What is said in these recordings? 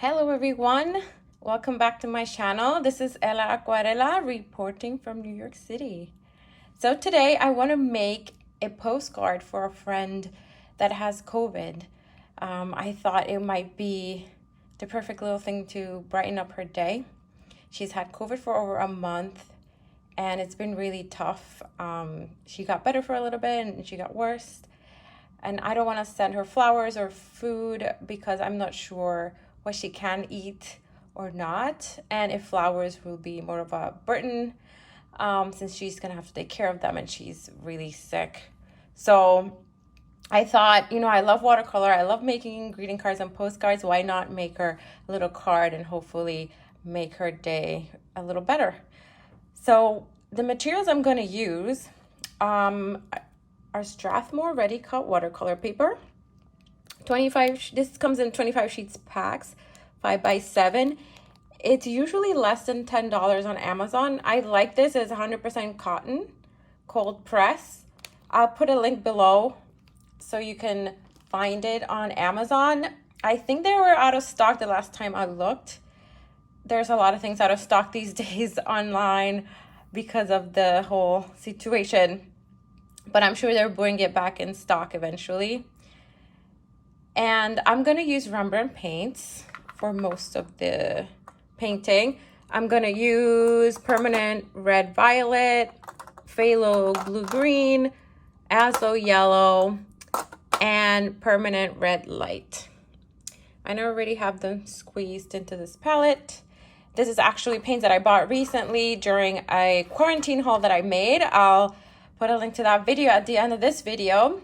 Hello everyone, welcome back to my channel. This is Ella Aquarella reporting from New York City. So today I want to make a postcard for a friend that has COVID. I thought it might be the perfect little thing to brighten up her day. She's had COVID for over a month and it's been really tough. She got better for a little bit and she got worse. And I don't want to send her flowers or food because I'm not sure what she can eat or not. And if flowers will be more of a burden since she's going to have to take care of them and she's really sick. So I thought, I love watercolor. I love making greeting cards and postcards. Why not make her a little card and hopefully make her day a little better? So the materials I'm going to use are Strathmore ready cut watercolor paper. 25. This comes in 25 sheets packs, 5x7. It's usually less than $10 on Amazon. I like this. It's 100% cotton, cold press. I'll put a link below so you can find it on Amazon. I think they were out of stock the last time I looked. There's a lot of things out of stock these days online because of the whole situation. But I'm sure they're bringing it back in stock eventually. And I'm going to use Rembrandt paints for most of the painting. I'm going to use permanent red violet, phthalo blue green, azo yellow, and permanent red light. I already have them squeezed into this palette. This is actually paints that I bought recently during a quarantine haul that I made. I'll put a link to that video at the end of this video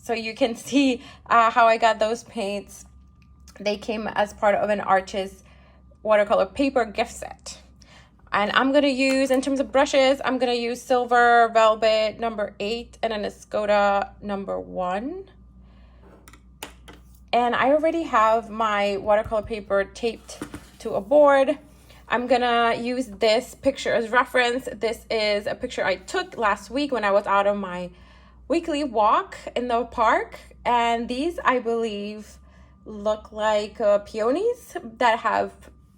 so you can see how I got those paints. They came as part of an Arches watercolor paper gift set. And I'm going to use, in terms of brushes, I'm going to use Silver Velvet number 8 and an Escoda number 1. And I already have my watercolor paper taped to a board. I'm gonna use this picture as reference. This is a picture I took last week when I was out on my weekly walk in the park. And these, I believe, look like peonies that have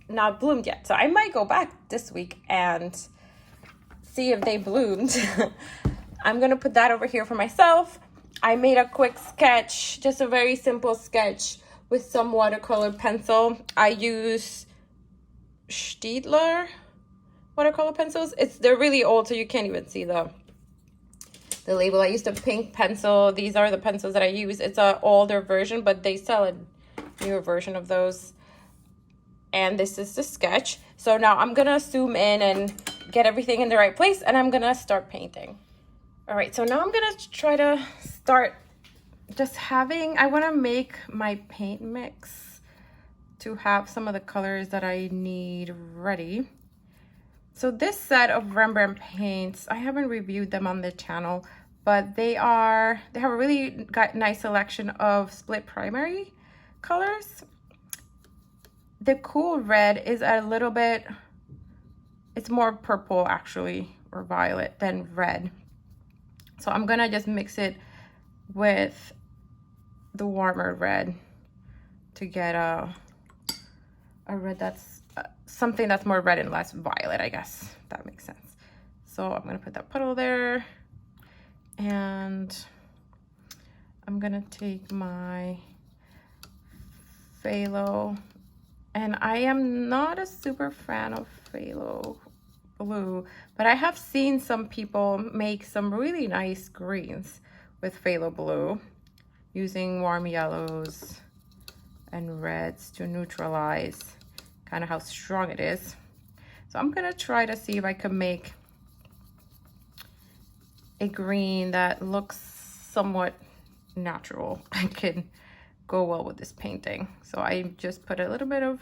not bloomed yet. So I might go back this week and see if they bloomed. I'm gonna put that over here for myself. I made a quick sketch, just a very simple sketch with some watercolor pencil. I use Staedtler watercolor pencils. They're really old, so you can't even see the label. I used a pink pencil. These are the pencils that I use. It's an older version, but they sell a newer version of those. And this is the sketch. So now I'm gonna zoom in and get everything in the right place, and I'm gonna start painting. All right, so now I'm gonna try to start just I wanna make my paint mix to have some of the colors that I need ready. So this set of Rembrandt paints, I haven't reviewed them on the channel, but they have a really nice selection of split primary colors. The cool red is a little bit, it's more purple actually, or violet than red. So I'm gonna just mix it with the warmer red to get a red that's something that's more red and less violet, I guess, if that makes sense. So I'm gonna put that puddle there, and I'm gonna take my phthalo, and I am not a super fan of phthalo blue, but I have seen some people make some really nice greens with phthalo blue using warm yellows and reds to neutralize kind of how strong it is. So I'm gonna try to see if I can make a green that looks somewhat natural and can go well with this painting. So I just put a little bit of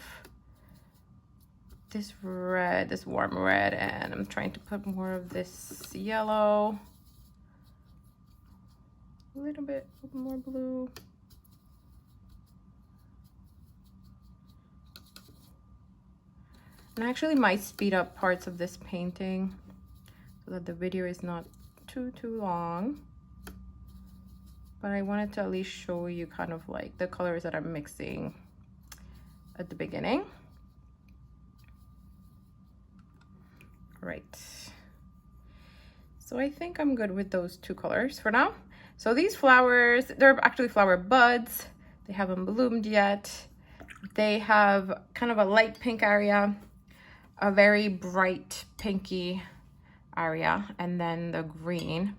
this red, this warm red, and I'm trying to put more of this yellow, a little bit more blue. And I actually might speed up parts of this painting so that the video is not too long. But I wanted to at least show you kind of like the colors that I'm mixing at the beginning. Right. So I think I'm good with those two colors for now. So these flowers, they're actually flower buds. They haven't bloomed yet. They have kind of a light pink area, a very bright pinky area, and then the green.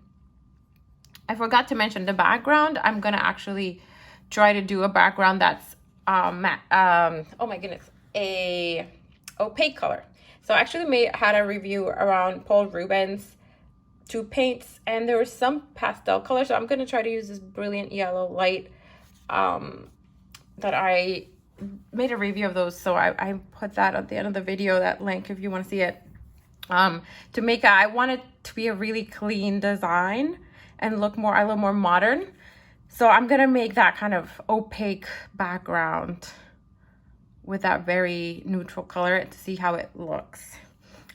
I forgot to mention the background. I'm gonna actually try to do a background that's oh my goodness, a opaque color. So I actually had a review around Paul Rubens 2 paints, and there was some pastel color. So I'm gonna try to use this brilliant yellow light that I made a review of those. So I put that at the end of the video, that link if you want to see it. To make I want it to be a really clean design and look a little more modern. So I'm gonna make that kind of opaque background with that very neutral color to see how it looks.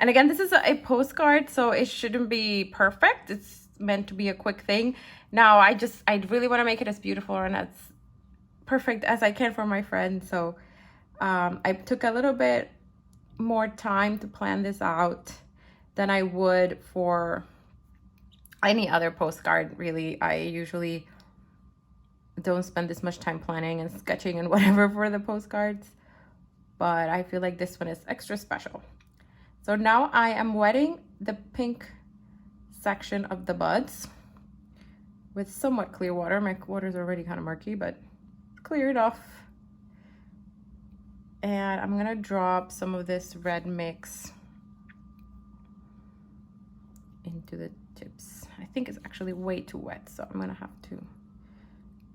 And again, this is a postcard, so it shouldn't be perfect. It's meant to be a quick thing. Now I really want to make it as beautiful and as perfect as I can for my friend. So I took a little bit more time to plan this out than I would for any other postcard, really. I usually don't spend this much time planning and sketching and whatever for the postcards, but I feel like this one is extra special. So now I am wetting the pink section of the buds with somewhat clear water. My water is already kind of murky, but clear enough. And I'm gonna drop some of this red mix into the tips. I think it's actually way too wet, so I'm gonna have to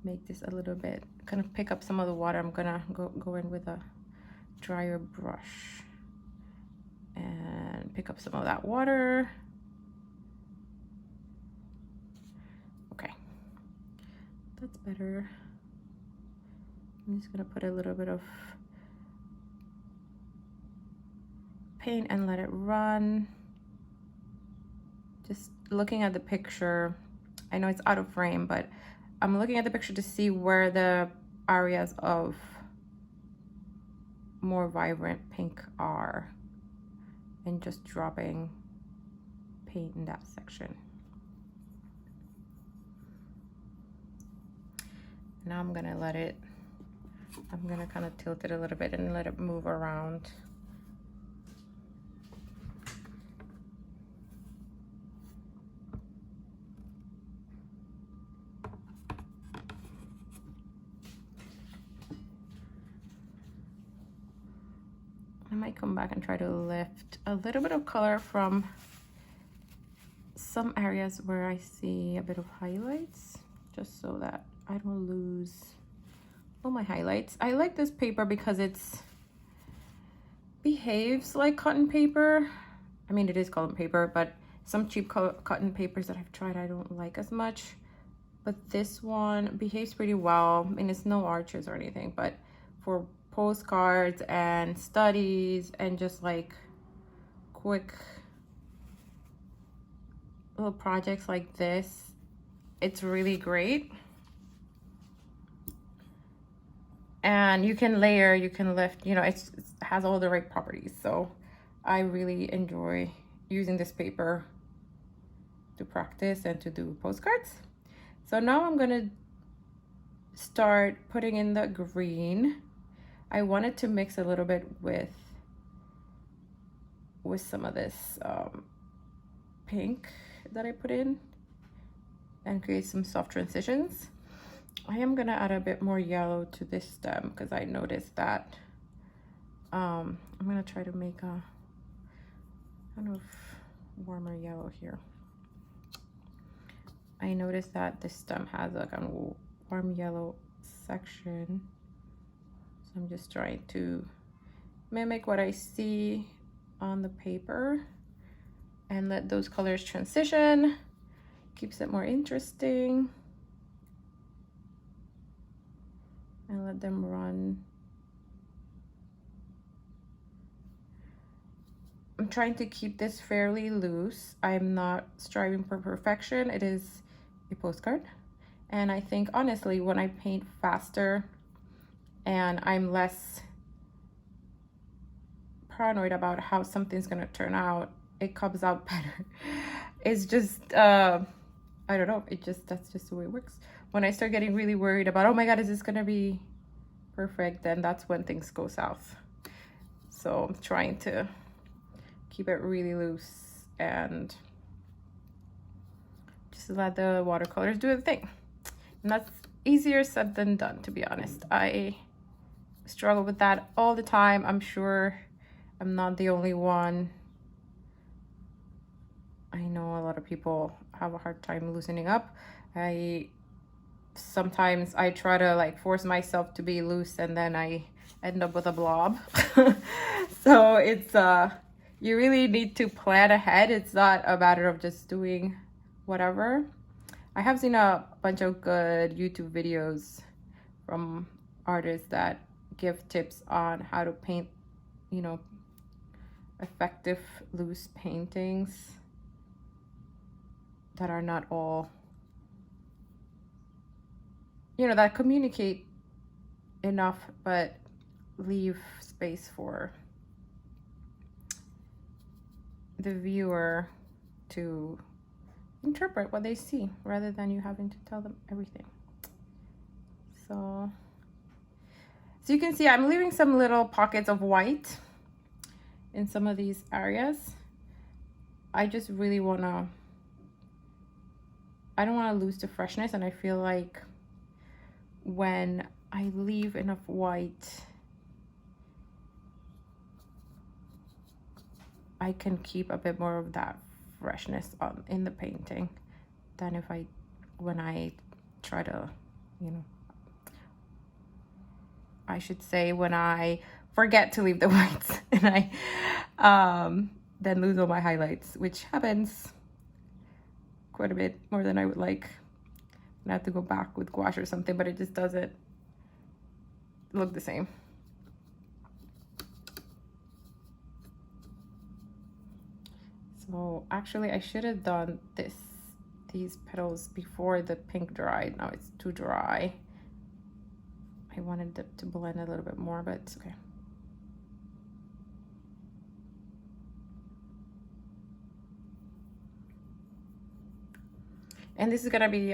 make this a little bit, kind of pick up some of the water. I'm gonna go in with a drier brush and pick up some of that water. Okay, that's better. I'm just gonna put a little bit of paint and let it run. Just looking at the picture, I know it's out of frame, but I'm looking at the picture to see where the areas of more vibrant pink are, and just dropping paint in that section. Now I'm gonna kind of tilt it a little bit and let it move around. I might come back and try to lift a little bit of color from some areas where I see a bit of highlights, just so that I don't lose all my highlights. I like this paper because it's behaves like cotton paper. I mean, it is cotton paper, but some cheap cotton papers that I've tried I don't like as much. But this one behaves pretty well. I mean, it's no arches or anything, but for postcards and studies and just like quick little projects like this, it's really great. And you can layer, you can lift, you know, it has all the right properties. So I really enjoy using this paper to practice and to do postcards. So now I'm gonna start putting in the green. I wanted to mix a little bit with some of this pink that I put in and create some soft transitions. I am gonna add a bit more yellow to this stem because I noticed that I'm gonna try to make a kind of warmer yellow here. I noticed that this stem has a kind of warm yellow section. So I'm just trying to mimic what I see on the paper and let those colors transition. Keeps it more interesting. And let them run. I'm trying to keep this fairly loose. I'm not striving for perfection. It is a postcard. And I think honestly, when I paint faster and I'm less paranoid about how something's gonna turn out, it comes out better. It's just I don't know, that's just the way it works. When I start getting really worried about, oh my god, is this gonna be perfect, then that's when things go south. So I'm trying to keep it really loose and just let the watercolors do the thing. And that's easier said than done, to be honest. I struggle with that all the time. I'm sure I'm not the only one. I know a lot of people have a hard time loosening up. Sometimes I try to like force myself to be loose and then I end up with a blob. So it's you really need to plan ahead. It's not a matter of just doing whatever. I have seen a bunch of good YouTube videos from artists that give tips on how to paint, you know, effective loose paintings that are not all, you know, that communicate enough but leave space for the viewer to interpret what they see rather than you having to tell them everything. So you can see I'm leaving some little pockets of white in some of these areas. I just really wanna, I don't want to lose the freshness, and I feel like when I leave enough white, I can keep a bit more of that freshness in the painting than if when I try to, you know, I should say when I forget to leave the whites and I then lose all my highlights, which happens quite a bit more than I would like. I have to go back with gouache or something, but it just doesn't look the same. So actually I should have done these petals before the pink dried. Now it's too dry. I wanted it to blend a little bit more, but it's okay. And this is gonna be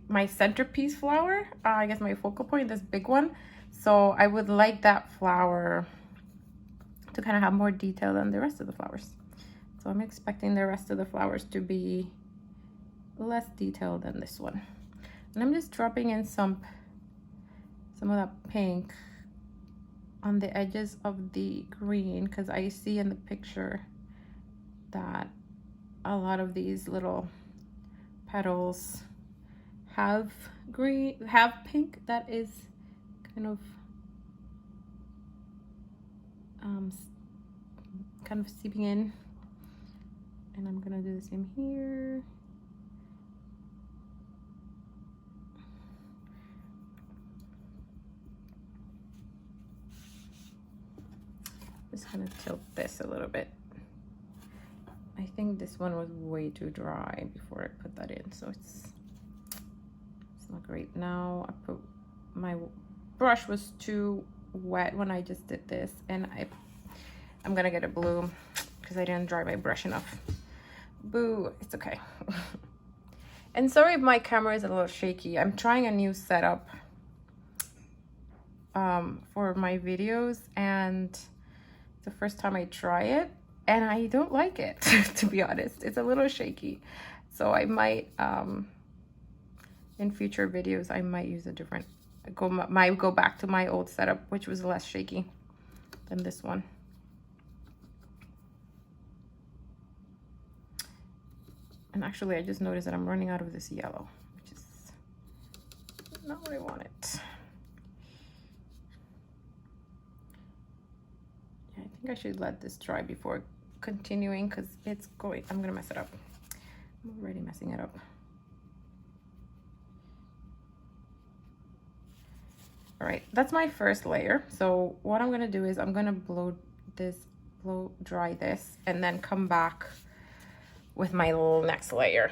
my centerpiece flower, I guess my focal point, this big one. So I would like that flower to kind of have more detail than the rest of the flowers. So I'm expecting the rest of the flowers to be less detailed than this one. And I'm just dropping in some of that pink on the edges of the green, because I see in the picture that a lot of these little petals have pink that is kind of seeping in, and I'm gonna do the same here. Just gonna tilt this a little bit. I think this one was way too dry before I put that in, so it's not great. Now my brush was too wet when I just did this, and I'm gonna get a blue because I didn't dry my brush enough. Boo, it's okay. And sorry if my camera is a little shaky. I'm trying a new setup for my videos, and it's the first time I try it, and I don't like it. To be honest, it's a little shaky. So I might in future videos I might use a different go back to my old setup, which was less shaky than this one. And actually I just noticed that I'm running out of this yellow, which is not what I wanted. Yeah, I think I should let this dry before continuing, because I'm gonna mess it up. I'm already messing it up. All right, that's my first layer. So what I'm gonna do is I'm gonna blow dry this, and then come back with my next layer.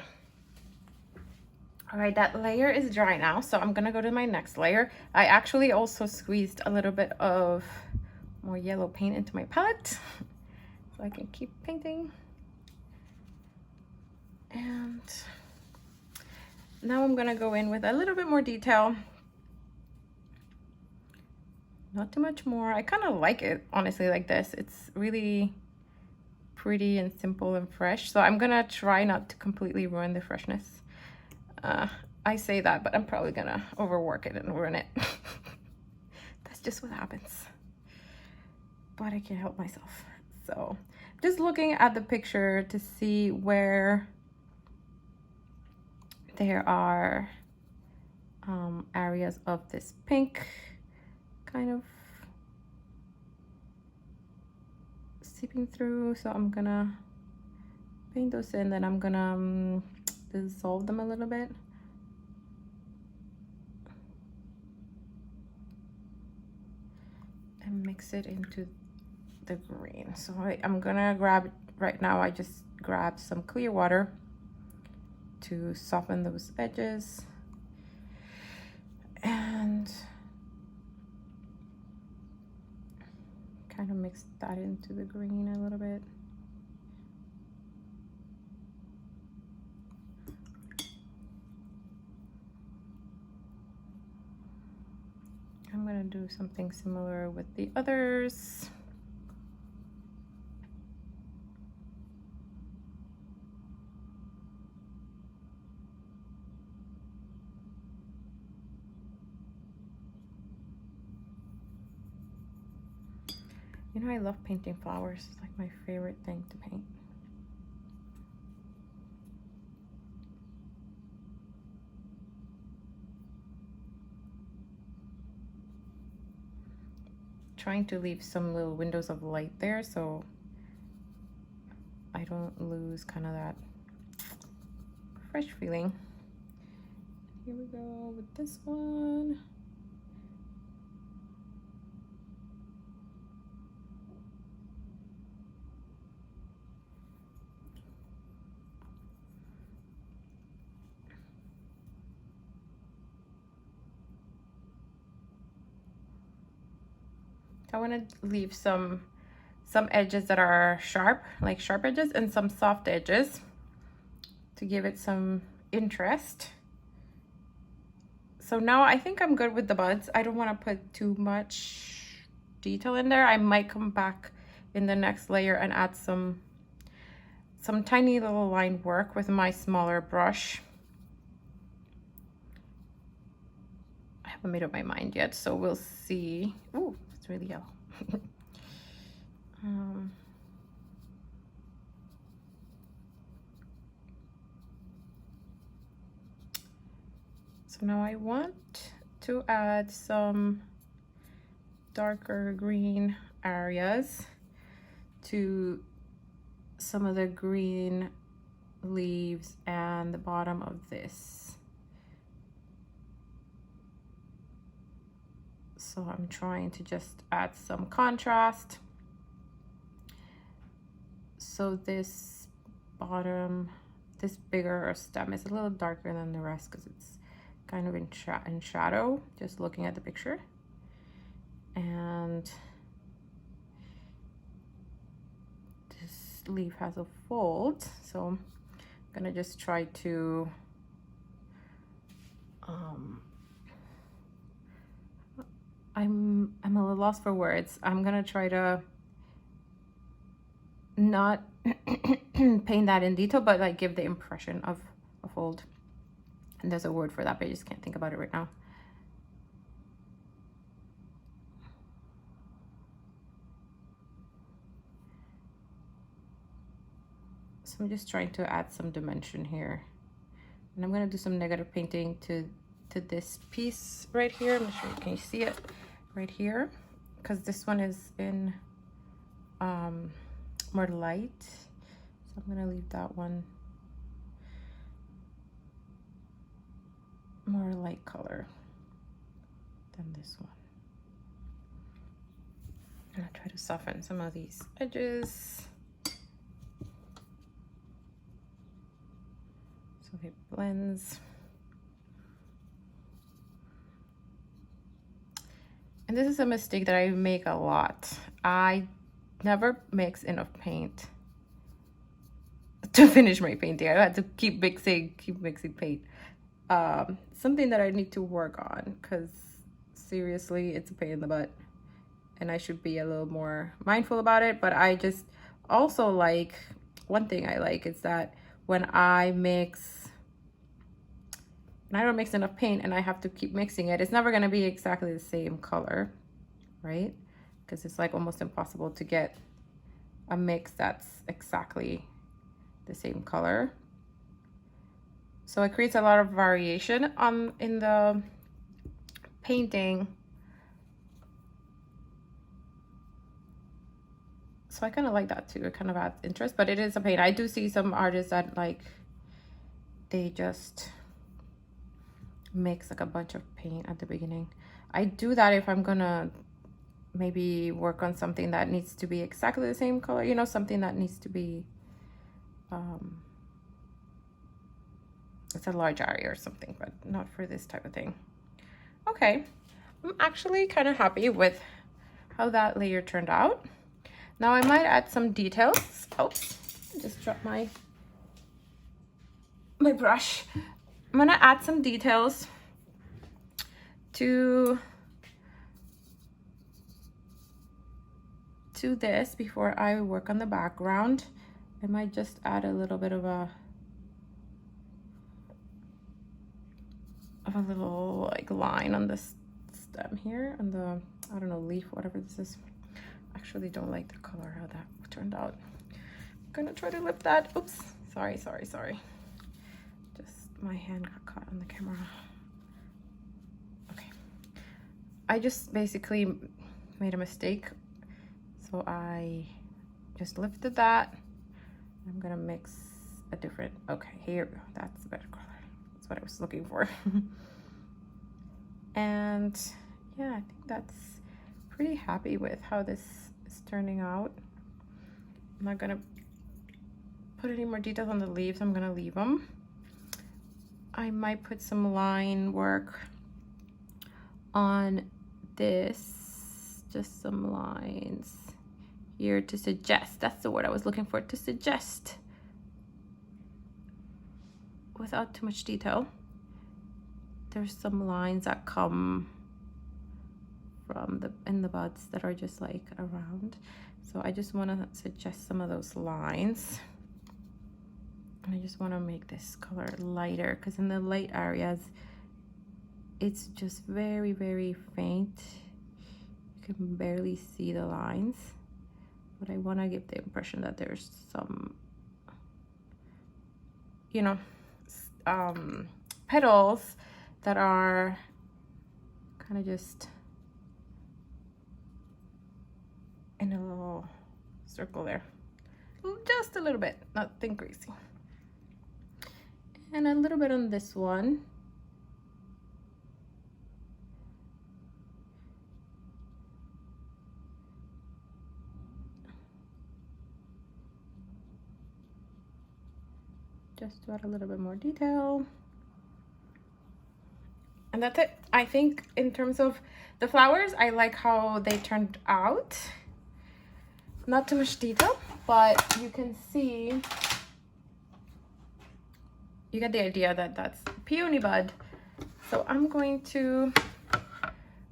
All right, that layer is dry now, so I'm gonna go to my next layer. I actually also squeezed a little bit of more yellow paint into my palette, so I can keep painting. And now I'm gonna go in with a little bit more detail. Not too much more. I kind of like it, honestly, like this. It's really pretty and simple and fresh. So I'm gonna try not to completely ruin the freshness. I say that, but I'm probably gonna overwork it and ruin it. That's just what happens. But I can't help myself. So just looking at the picture to see where there are areas of this pink kind of seeping through. So I'm gonna paint those in, then I'm gonna dissolve them a little bit. And mix it into the green. So I'm gonna grab, right now I just grabbed some clear water to soften those edges. And kind of mix that into the green a little bit. I'm gonna do something similar with the others. You know, I love painting flowers. It's like my favorite thing to paint. Trying to leave some little windows of light there so I don't lose kind of that fresh feeling. Here we go with this one. I want to leave some edges that are sharp, like sharp edges, and some soft edges to give it some interest. So now I think I'm good with the buds. I don't want to put too much detail in there. I might come back in the next layer and add some tiny little line work with my smaller brush. I haven't made up my mind yet, so we'll see. Ooh, it's really yellow. So now I want to add some darker green areas to some of the green leaves and the bottom of this. So I'm trying to just add some contrast. So this bottom, this bigger stem is a little darker than the rest because it's kind of in shadow, just looking at the picture. And this leaf has a fold, so I'm gonna just try to I'm a little lost for words. I'm gonna try to not paint that in detail, but like give the impression of a fold. And there's a word for that, but I just can't think about it right now. So I'm just trying to add some dimension here. And I'm gonna do some negative painting to this piece right here. I'm not sure, can you see it right here? Because this one is in more light. So I'm gonna leave that one more light color than this one. And I'll try to soften some of these edges so it blends. And this is a mistake that I make a lot. I never mix enough paint to finish my painting. I had to keep mixing paint. Something that I need to work on, because seriously, it's a pain in the butt and I should be a little more mindful about it. But I just also like, one thing I like is that when I don't mix enough paint and I have to keep mixing it, it's never going to be exactly the same color, right? Because it's like almost impossible to get a mix that's exactly the same color. So it creates a lot of variation in the painting. So I kind of like that too. It kind of adds interest, but it is a pain. I do see some artists that like, they just mix like a bunch of paint at the beginning. I do that if I'm gonna maybe work on something that needs to be exactly the same color, you know, something that needs to be, it's a large area or something, but not for this type of thing. Okay, I'm actually kind of happy with how that layer turned out. Now I might add some details. Oops, I just dropped my brush. I'm gonna add some details to this before I work on the background. I might just add a little bit of a little like line on this stem here, on the, I don't know, leaf, whatever this is. Actually don't like the color, how that turned out. I'm gonna try to lift that. Oops, sorry. Just my hand got caught on the camera. Okay, I just basically made a mistake, so I just lifted that. I'm gonna mix a different, okay, here we go. That's a better color. That's what I was looking for. And yeah, I think that's pretty happy with how this is turning out. I'm not gonna put any more details on the leaves. I'm gonna leave them. I might put some line work on this, just some lines here to suggest, that's the word I was looking for, to suggest without too much detail. There's some lines that come from in the buds that are just like around. So I just want to suggest some of those lines. And I just want to make this color lighter, because in the light areas, it's just very, very faint. You can barely see the lines. But I want to give the impression that there's some, you know, petals that are kind of just in a little circle there. Just a little bit, nothing crazy. And a little bit on this one. Just to add a little bit more detail. And that's it. I think in terms of the flowers, I like how they turned out. Not too much detail, but you can see, you get the idea that that's peony bud. So I'm going to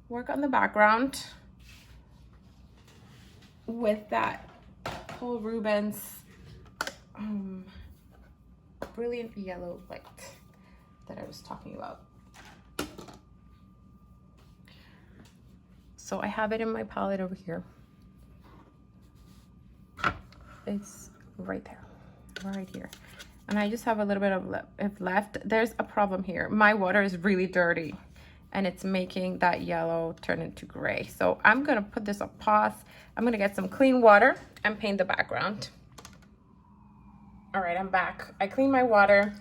work on the background with that whole Rubens brilliant yellow light that I was talking about. So I have it in my palette over here. It's right there, right here. And I just have a little bit of left. There's a problem here. My water is really dirty and it's making that yellow turn into gray. So I'm gonna put this on pause. I'm gonna get some clean water and paint the background. All right, I'm back. I cleaned my water.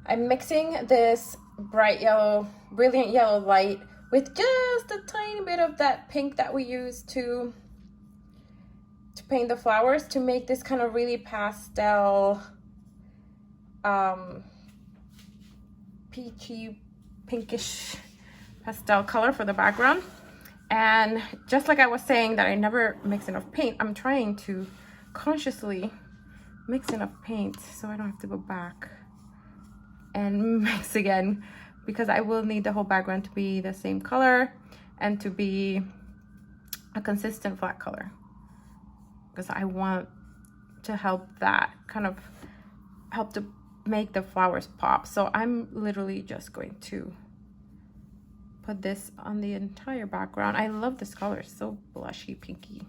I'm mixing this bright yellow, brilliant yellow light with just a tiny bit of that pink that we use to paint the flowers, to make this kind of really pastel, peachy, pinkish pastel color for the background. And just like I was saying that I never mix enough paint, I'm trying to consciously mix enough paint so I don't have to go back and mix again, because I will need the whole background to be the same color and to be a consistent flat color, because I want to help that kind of help to make the flowers pop. So I'm literally just going to put this on the entire background. I love this color, it's so blushy pinky.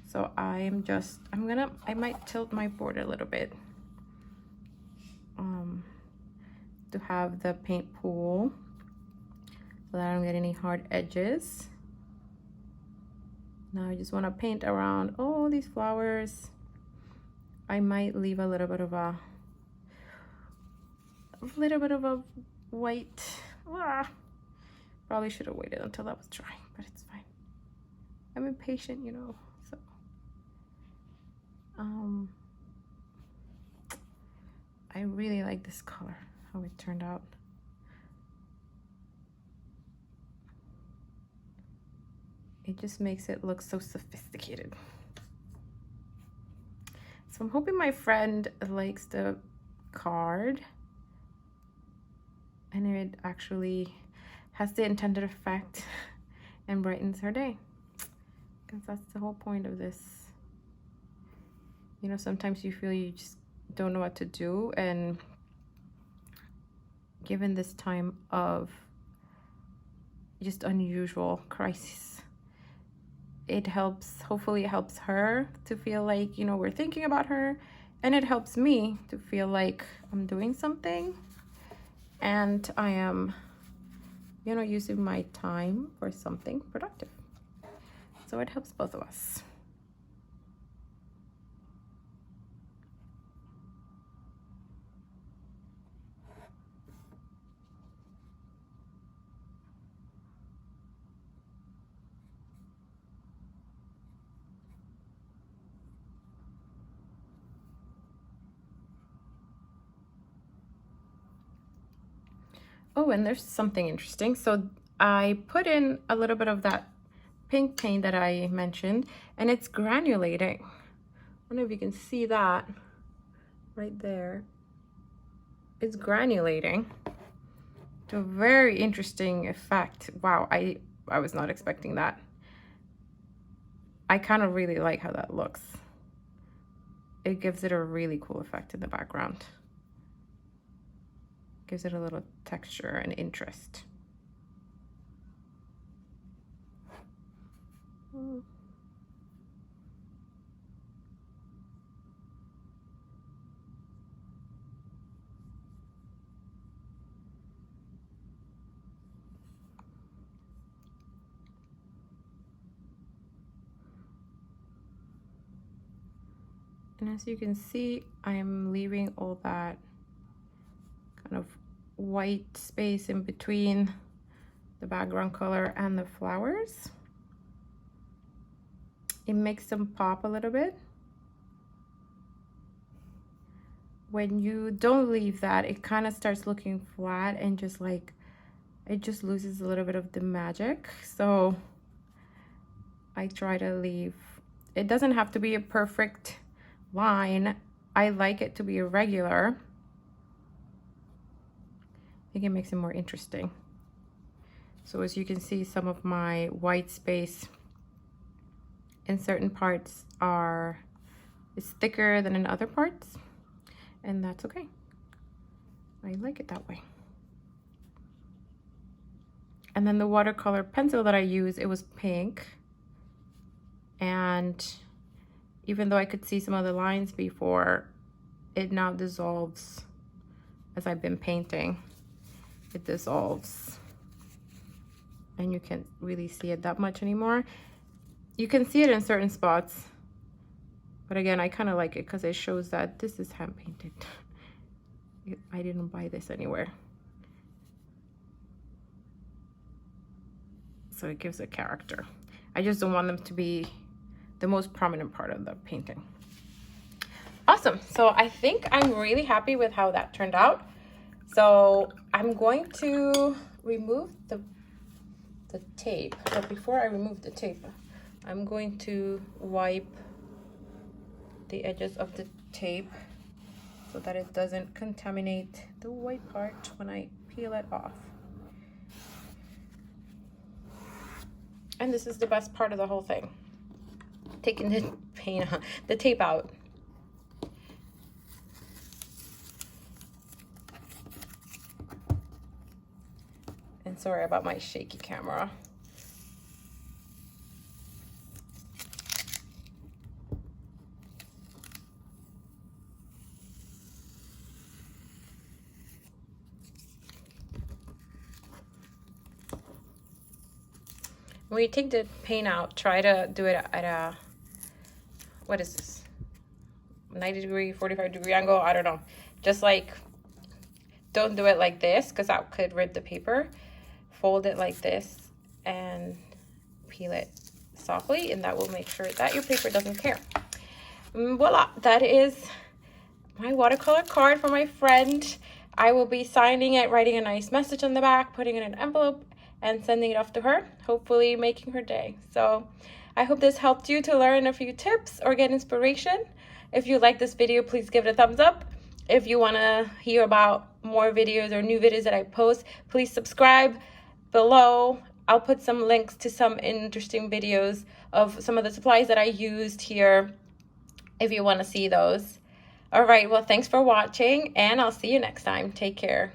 So I might tilt my board a little bit to have the paint pool so that I don't get any hard edges. Now I just want to paint around all these flowers. I might leave a little bit of a white. Probably should have waited until that was dry, but it's fine. I'm impatient, you know. So I really like this color, how it turned out. It just makes it look so sophisticated. So I'm hoping my friend likes the card and it actually has the intended effect and brightens her day, because that's the whole point of this. You know, sometimes you feel you just don't know what to do, and given this time of just unusual crisis, it helps, hopefully it helps her to feel like, you know, we're thinking about her, and it helps me to feel like I'm doing something and I am, you know, using my time for something productive. So it helps both of us. Oh, and there's something interesting. So I put in a little bit of that pink paint that I mentioned, and it's granulating. I don't know if you can see that right there. It's granulating to a very interesting effect. Wow, I was not expecting that. I kind of really like how that looks. It gives it a really cool effect in the background. Gives it a little texture and interest. And as you can see, I'm leaving all that kind of white space in between the background color and the flowers. It makes them pop a little bit. When you don't leave that, it kind of starts looking flat and just like, it just loses a little bit of the magic. So I try to leave, it doesn't have to be a perfect line. I like it to be irregular. I think it makes it more interesting. So as you can see, some of my white space in certain parts is thicker than in other parts, and that's okay. I like it that way. And then the watercolor pencil that I use, it was pink, and even though I could see some of the lines before, it now dissolves as I've been painting. It dissolves and you can't really see it that much anymore. You can see it in certain spots, but again, I kind of like it because it shows that this is hand painted. I didn't buy this anywhere. So it gives a character. I just don't want them to be the most prominent part of the painting. Awesome. So I think I'm really happy with how that turned out. So I'm going to remove the the tape. But before I remove the tape, I'm going to wipe the edges of the tape so that it doesn't contaminate the white part when I peel it off. And this is the best part of the whole thing, taking the the tape out. And sorry about my shaky camera. When you take the paint out, try to do it at a, what is this, 90-degree, 45-degree angle, I don't know. Just like, don't do it like this because that could rip the paper. Fold it like this and peel it softly, and that will make sure that your paper doesn't tear. Voila, that is my watercolor card for my friend. I will be signing it, writing a nice message on the back, putting it in an envelope, and sending it off to her, hopefully making her day. So I hope this helped you to learn a few tips or get inspiration. If you like this video, please give it a thumbs up. If you wanna hear about more videos or new videos that I post, please subscribe below. I'll put some links to some interesting videos of some of the supplies that I used here if you wanna see those. All right, well, thanks for watching, and I'll see you next time. Take care.